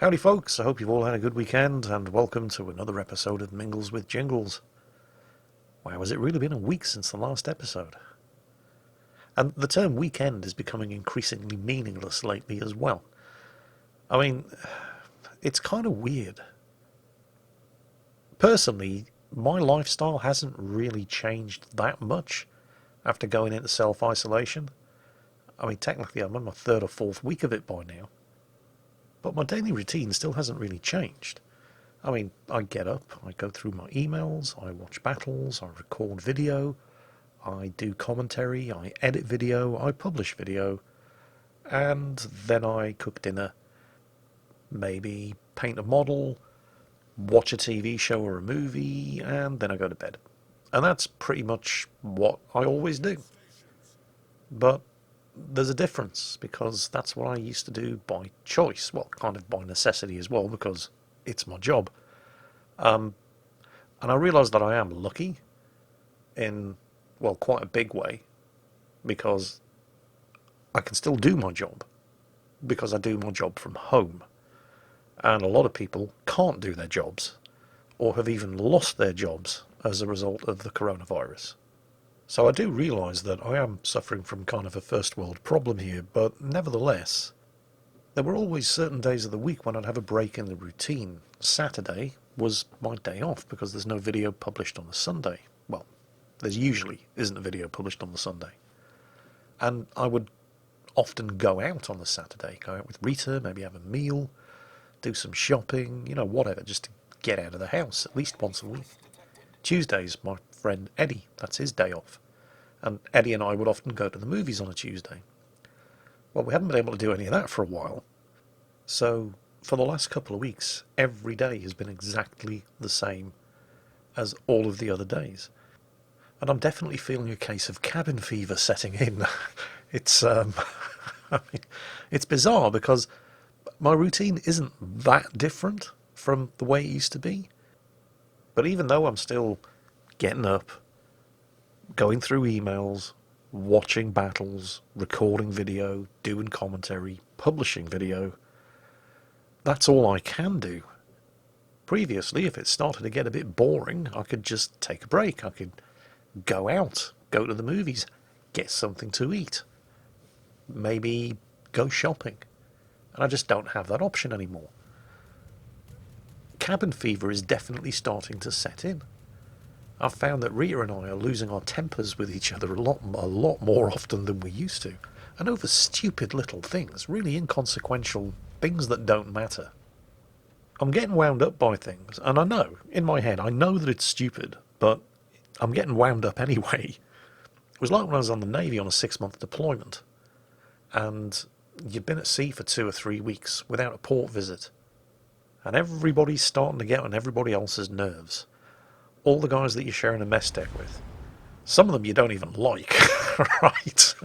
Howdy folks, I hope you've all had a good weekend and welcome to another episode of Mingles with Jingles. Wow, has it really been a week since the last episode? And the term weekend is becoming increasingly meaningless lately as well. I mean, it's kind of weird. Personally, my lifestyle hasn't really changed that much after going into self-isolation. I mean, technically I'm on my third or fourth week of it by now. But my daily routine still hasn't really changed. I mean, I get up, I go through my emails, I watch battles, I record video, I do commentary, I edit video, I publish video, and then I cook dinner, maybe paint a model, watch a TV show or a movie, and then I go to bed. And that's pretty much what I always do. But there's a difference, because that's what I used to do by choice, well, kind of by necessity as well, because it's my job. And I realise that I am lucky in, well, quite a big way, because I can still do my job, because I do my job from home. And a lot of people can't do their jobs, or have even lost their jobs as a result of the coronavirus. So I do realise that I am suffering from kind of a first world problem here, but nevertheless, there were always certain days of the week when I'd have a break in the routine. Saturday was my day off because there's no video published on the Sunday. Well, there's usually isn't a video published on the Sunday. And I would often go out on the Saturday, go out with Rita, maybe have a meal, do some shopping, whatever, just to get out of the house at least once a week. Tuesdays, my friend Eddie, that's his day off. And Eddie and I would often go to the movies on a Tuesday. Well, we haven't been able to do any of that for a while. So, for the last couple of weeks, every day has been exactly the same as all of the other days. And I'm definitely feeling a case of cabin fever setting in. It's, I mean, it's bizarre because my routine isn't that different from the way it used to be. But even though I'm still getting up, going through emails, watching battles, recording video, doing commentary, publishing video, that's all I can do. Previously, if it started to get a bit boring, I could just take a break. I could go out, go to the movies, get something to eat, maybe go shopping. And I just don't have that option anymore. Cabin fever is definitely starting to set in. I've found that Rita and I are losing our tempers with each other a lot more often than we used to, and over stupid little things, really inconsequential things that don't matter. I'm getting wound up by things, and I know, in my head, I know that it's stupid, but I'm getting wound up anyway. It was like when I was on the Navy on a 6-month deployment, and you'd been at sea for 2 or 3 weeks without a port visit. And everybody's starting to get on everybody else's nerves. All the guys that you're sharing a mess deck with. Some of them you don't even like, right?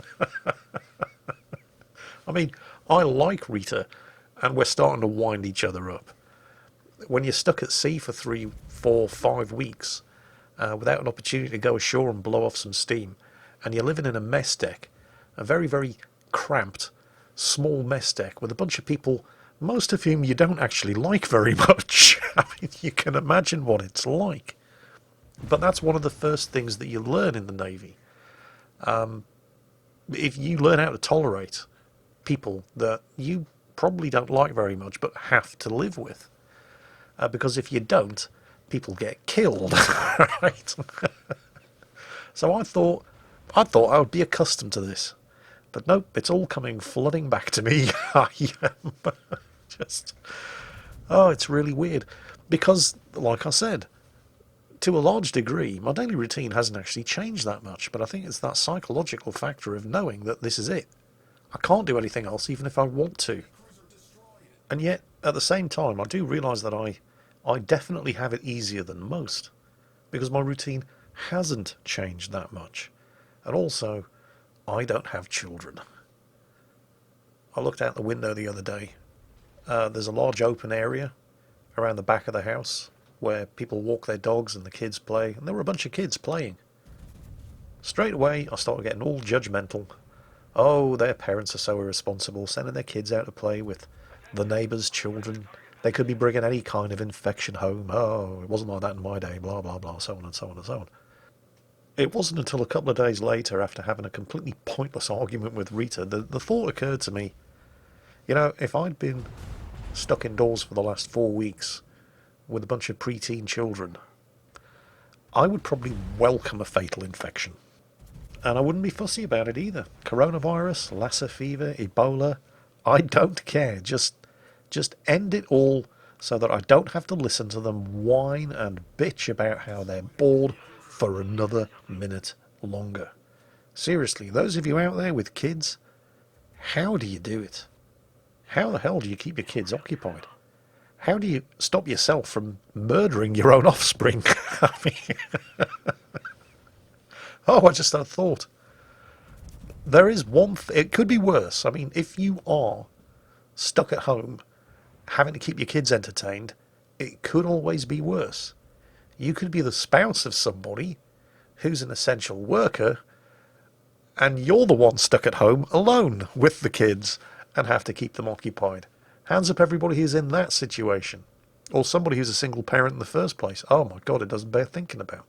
I mean, I like Rita, and we're starting to wind each other up. When you're stuck at sea for 3, 4, 5 weeks, without an opportunity to go ashore and blow off some steam, and you're living in a mess deck, a very, very cramped, small mess deck with a bunch of people, most of whom you don't actually like very much. I mean, you can imagine what it's like. But that's one of the first things that you learn in the Navy. If you learn how to tolerate people that you probably don't like very much but have to live with. Because if you don't, people get killed, right? So I thought I would be accustomed to this. But nope, it's all coming flooding back to me. I am just... Oh, it's really weird. Because, like I said, to a large degree, my daily routine hasn't actually changed that much. But I think it's that psychological factor of knowing that this is it. I can't do anything else, even if I want to. And yet, at the same time, I do realise that I definitely have it easier than most. Because my routine hasn't changed that much. And also, I don't have children. I looked out the window the other day. There's a large open area around the back of the house where people walk their dogs and the kids play, and there were a bunch of kids playing. Straight away, I started getting all judgmental. Oh, their parents are so irresponsible, sending their kids out to play with the neighbours' children. They could be bringing any kind of infection home. Oh, it wasn't like that in my day, blah, blah, blah, so on and so on and so on. It wasn't until a couple of days later, after having a completely pointless argument with Rita, that the thought occurred to me, if I'd been stuck indoors for the last 4 weeks with a bunch of preteen children, I would probably welcome a fatal infection. And I wouldn't be fussy about it either. Coronavirus, Lassa fever, Ebola, I don't care. Just end it all so that I don't have to listen to them whine and bitch about how they're bored for another minute longer. Seriously, those of you out there with kids, how do you do it? How the hell do you keep your kids occupied? How do you stop yourself from murdering your own offspring? I mean, I just had a thought. There is it could be worse. I mean, if you are stuck at home having to keep your kids entertained, it could always be worse. You could be the spouse of somebody who's an essential worker, and you're the one stuck at home alone with the kids and have to keep them occupied. Hands up everybody who's in that situation. Or somebody who's a single parent in the first place. Oh my God, it doesn't bear thinking about.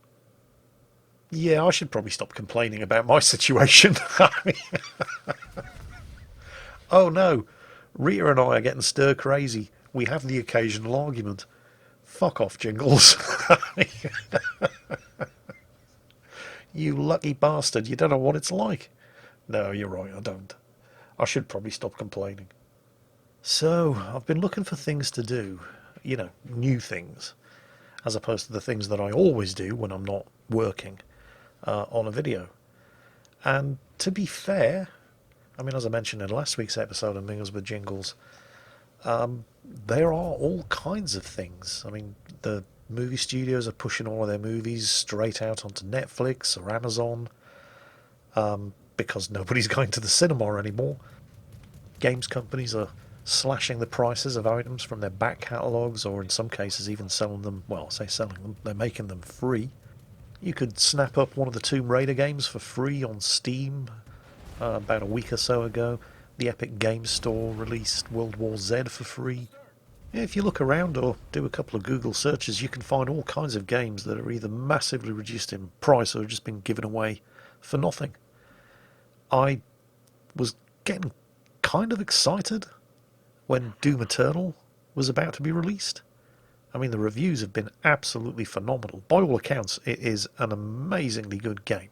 Yeah, I should probably stop complaining about my situation. Oh no, Rita and I are getting stir crazy. We have the occasional argument. Fuck off, Jingles. You lucky bastard, you don't know what it's like. No, you're right, I don't. I should probably stop complaining. So, I've been looking for things to do, new things, as opposed to the things that I always do when I'm not working on a video. And to be fair, I mean, as I mentioned in last week's episode of Mingles with Jingles, there are all kinds of things. I mean, the movie studios are pushing all of their movies straight out onto Netflix or Amazon because nobody's going to the cinema anymore. Games companies are slashing the prices of items from their back catalogues, or in some cases even selling them, well, I say selling them, they're making them free. You could snap up one of the Tomb Raider games for free on Steam about a week or so ago. The Epic Games Store released World War Z for free. If you look around or do a couple of Google searches, you can find all kinds of games that are either massively reduced in price or have just been given away for nothing. I was getting kind of excited when Doom Eternal was about to be released. I mean, the reviews have been absolutely phenomenal. By all accounts, it is an amazingly good game.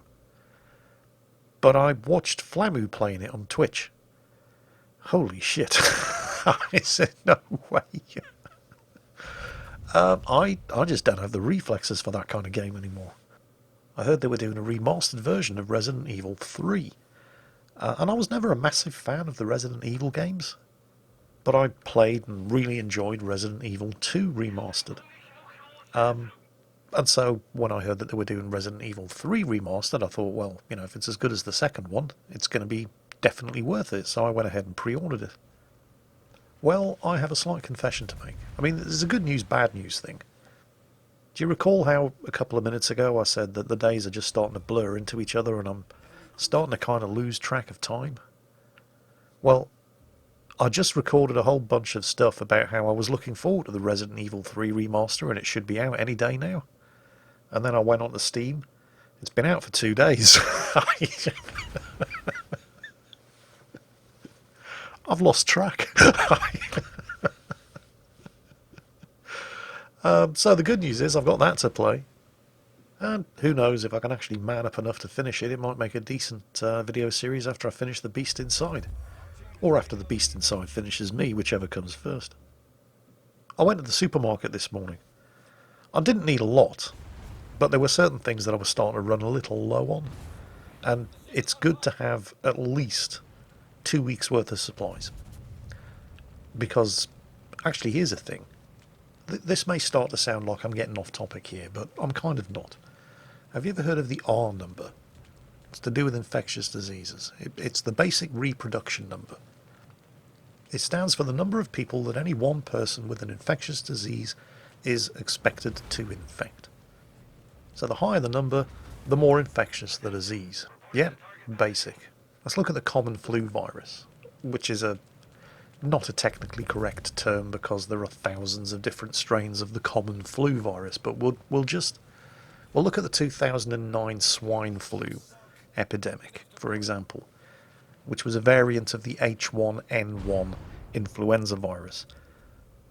But I watched Flamu playing it on Twitch. Holy shit. I said, no way. I just don't have the reflexes for that kind of game anymore. I heard they were doing a remastered version of Resident Evil 3. And I was never a massive fan of the Resident Evil games. But I played and really enjoyed Resident Evil 2 Remastered. And so when I heard that they were doing Resident Evil 3 Remastered, I thought, well, if it's as good as the second one, it's going to be definitely worth it. So I went ahead and pre-ordered it. Well, I have a slight confession to make. I mean, there's a good news, bad news thing. Do you recall how a couple of minutes ago I said that the days are just starting to blur into each other and I'm starting to kind of lose track of time? Well, I just recorded a whole bunch of stuff about how I was looking forward to the Resident Evil 3 remaster and it should be out any day now. And then I went on to Steam. It's been out for 2 days. I've lost track. So the good news is I've got that to play. And who knows, if I can actually man up enough to finish it, it might make a decent video series after I finish The Beast Inside. Or after The Beast Inside finishes me, whichever comes first. I went to the supermarket this morning. I didn't need a lot, but there were certain things that I was starting to run a little low on. And it's good to have at least 2 weeks worth of supplies. Because, actually, here's the thing. This may start to sound like I'm getting off topic here, but I'm kind of not. Have you ever heard of the R number? It's to do with infectious diseases. It's the basic reproduction number. It stands for the number of people that any one person with an infectious disease is expected to infect. So the higher the number, the more infectious the disease. Yeah, basic. Let's look at the common flu virus, which is a not a technically correct term because there are thousands of different strains of the common flu virus, but we'll look at the 2009 swine flu epidemic, for example, which was a variant of the H1N1 influenza virus.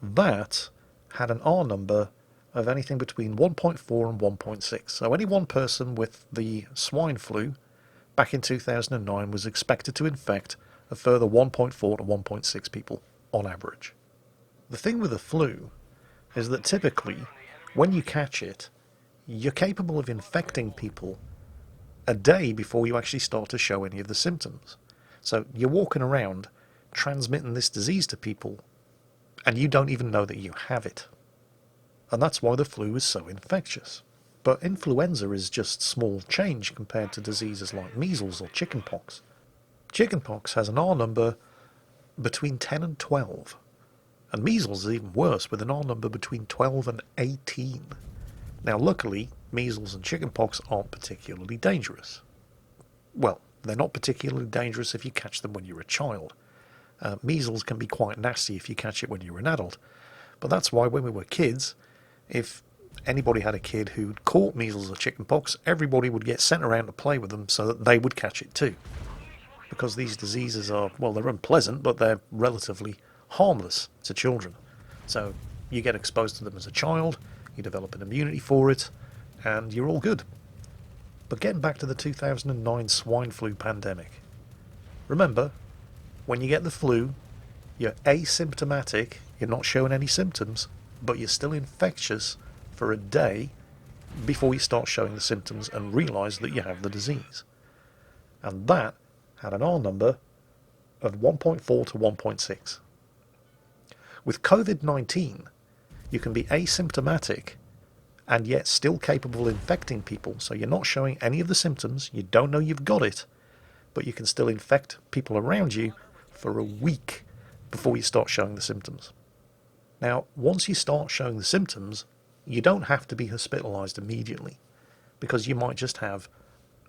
That had an R number of anything between 1.4 and 1.6. So any one person with the swine flu back in 2009 was expected to infect a further 1.4 to 1.6 people on average. The thing with the flu is that typically, when you catch it, you're capable of infecting people a day before you actually start to show any of the symptoms. So you're walking around transmitting this disease to people and you don't even know that you have it. And that's why the flu is so infectious. But influenza is just small change compared to diseases like measles or chickenpox. Chickenpox has an R number between 10 and 12. And measles is even worse, with an R number between 12 and 18. Now, luckily, measles and chickenpox aren't particularly dangerous. Well, they're not particularly dangerous if you catch them when you're a child. Measles can be quite nasty if you catch it when you're an adult. But that's why when we were kids, if anybody had a kid who'd caught measles or chickenpox, everybody would get sent around to play with them so that they would catch it too. Because these diseases are, well, they're unpleasant, but they're relatively harmless to children. So you get exposed to them as a child, you develop an immunity for it, and you're all good. But getting back to the 2009 swine flu pandemic. Remember, when you get the flu, you're asymptomatic, you're not showing any symptoms, but you're still infectious for a day before you start showing the symptoms and realise that you have the disease. And that had an R number of 1.4 to 1.6. With COVID-19, you can be asymptomatic and yet still capable of infecting people, so you're not showing any of the symptoms, you don't know you've got it, but you can still infect people around you for a week before you start showing the symptoms. Now, once you start showing the symptoms, you don't have to be hospitalised immediately, because you might just have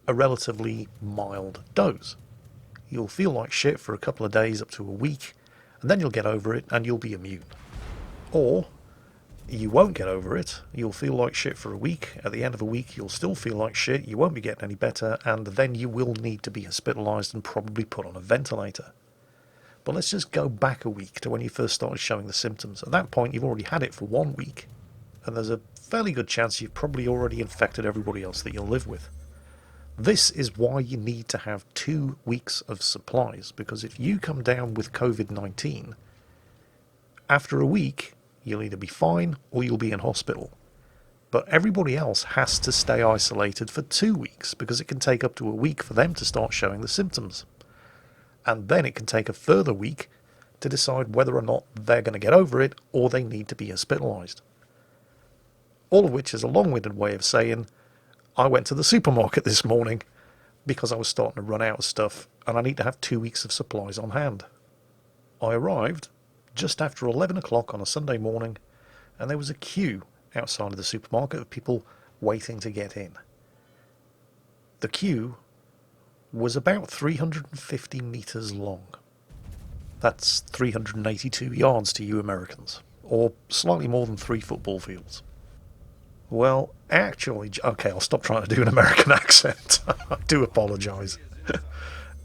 a relatively mild dose. You'll feel like shit for a couple of days up to a week, and then you'll get over it and you'll be immune. Or you won't get over it, you'll feel like shit for a week, at the end of a week you'll still feel like shit, you won't be getting any better, and then you will need to be hospitalised and probably put on a ventilator. But let's just go back a week to when you first started showing the symptoms. At that point you've already had it for 1 week, and there's a fairly good chance you've probably already infected everybody else that you'll live with. This is why you need to have 2 weeks of supplies, because if you come down with COVID-19, after a week, you'll either be fine or you'll be in hospital. But everybody else has to stay isolated for 2 weeks, because it can take up to a week for them to start showing the symptoms. And then it can take a further week to decide whether or not they're going to get over it or they need to be hospitalised. All of which is a long-winded way of saying, I went to the supermarket this morning because I was starting to run out of stuff and I need to have 2 weeks of supplies on hand. I arrived just after 11 o'clock on a Sunday morning and there was a queue outside of the supermarket of people waiting to get in. The queue was about 350 metres long. That's 382 yards to you Americans, or slightly more than 3 football fields. Well, actually, okay, I'll stop trying to do an American accent. I do apologise.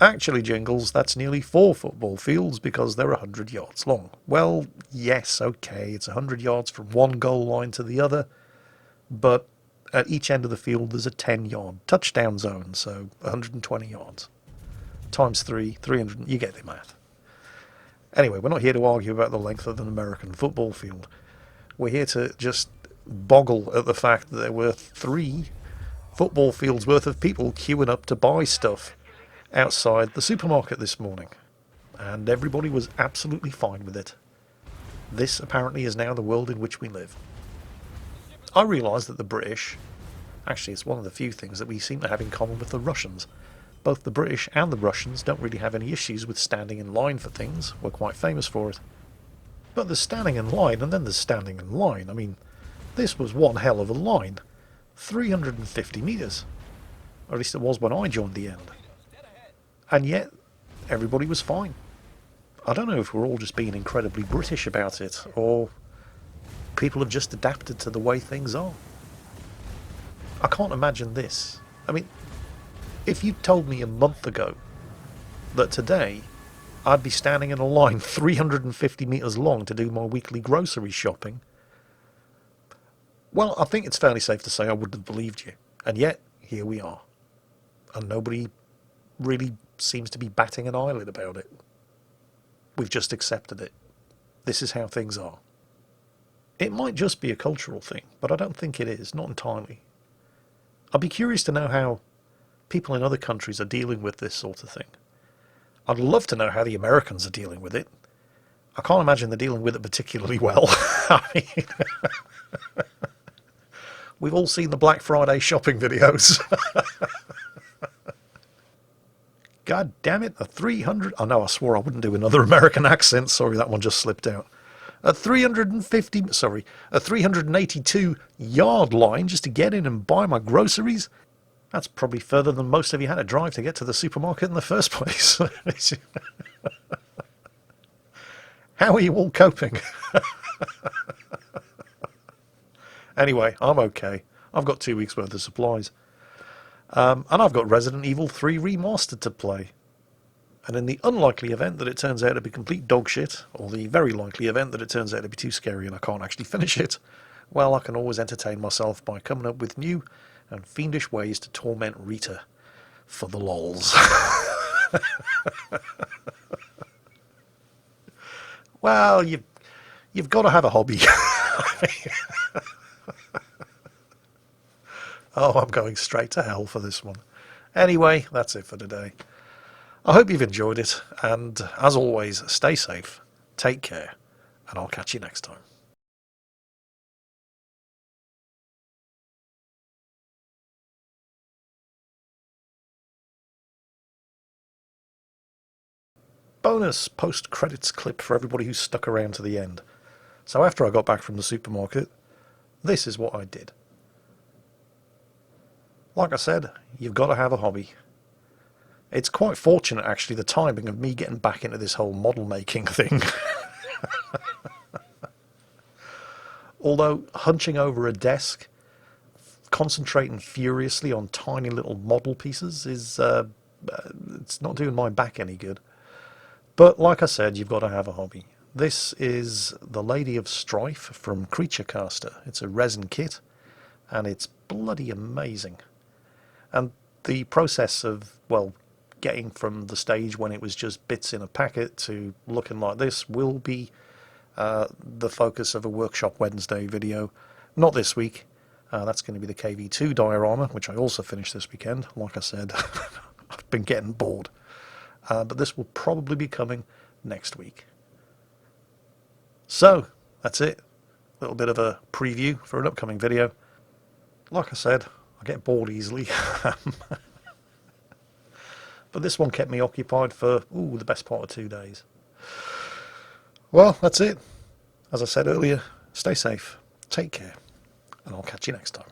Actually, Jingles, that's nearly 4 football fields because they're 100 yards long. Well, yes, okay, it's 100 yards from one goal line to the other, but at each end of the field there's a 10-yard touchdown zone, so 120 yards. Times 3, 300, you get the math. Anyway, we're not here to argue about the length of an American football field. We're here to just boggle at the fact that there were 3 football fields worth of people queuing up to buy stuff outside the supermarket this morning. And everybody was absolutely fine with it. This apparently is now the world in which we live. I realise that the British, actually it's one of the few things that we seem to have in common with the Russians. Both the British and the Russians don't really have any issues with standing in line for things. We're quite famous for it. But there's standing in line and then there's standing in line. I mean, this was one hell of a line. 350 metres. Or at least it was when I joined the end. And yet, everybody was fine. I don't know if we're all just being incredibly British about it, or people have just adapted to the way things are. I can't imagine this. I mean, if you told me a month ago that today I'd be standing in a line 350 metres long to do my weekly grocery shopping, well, I think it's fairly safe to say I wouldn't have believed you. And yet, here we are. And nobody really seems to be batting an eyelid about it. We've just accepted it. This is how things are. It might just be a cultural thing, but I don't think it is, not entirely. I'd be curious to know how people in other countries are dealing with this sort of thing. I'd love to know how the Americans are dealing with it. I can't imagine they're dealing with it particularly well. I mean, we've all seen the Black Friday shopping videos. God damn it, a 300... Oh no, I swore I wouldn't do another American accent. Sorry, that one just slipped out. A 382 yard line just to get in and buy my groceries? That's probably further than most of you had to drive to get to the supermarket in the first place. How are you all coping? Anyway, I'm okay. I've got 2 weeks worth of supplies. And I've got Resident Evil 3 Remastered to play. And in the unlikely event that it turns out to be complete dog shit, or the very likely event that it turns out to be too scary and I can't actually finish it, well, I can always entertain myself by coming up with new and fiendish ways to torment Rita for the lols. Well, you've got to have a hobby. Oh, I'm going straight to hell for this one. Anyway, that's it for today. I hope you've enjoyed it, and as always, stay safe, take care, and I'll catch you next time. Bonus post-credits clip for everybody who stuck around to the end. So after I got back from the supermarket, this is what I did. Like I said, you've got to have a hobby. It's quite fortunate, actually, the timing of me getting back into this whole model making thing. Although, hunching over a desk, concentrating furiously on tiny little model pieces is, it's not doing my back any good. But like I said, you've got to have a hobby. This is the Lady of Strife from Creature Caster. It's a resin kit, and it's bloody amazing. And the process of, well, getting from the stage when it was just bits in a packet to looking like this will be the focus of a Workshop Wednesday video. Not this week. That's going to be the KV2 diorama, which I also finished this weekend. Like I said, I've been getting bored. But this will probably be coming next week. So, that's it. A little bit of a preview for an upcoming video. Like I said, I get bored easily. But this one kept me occupied for, the best part of 2 days. Well, that's it. As I said earlier, stay safe, take care, and I'll catch you next time.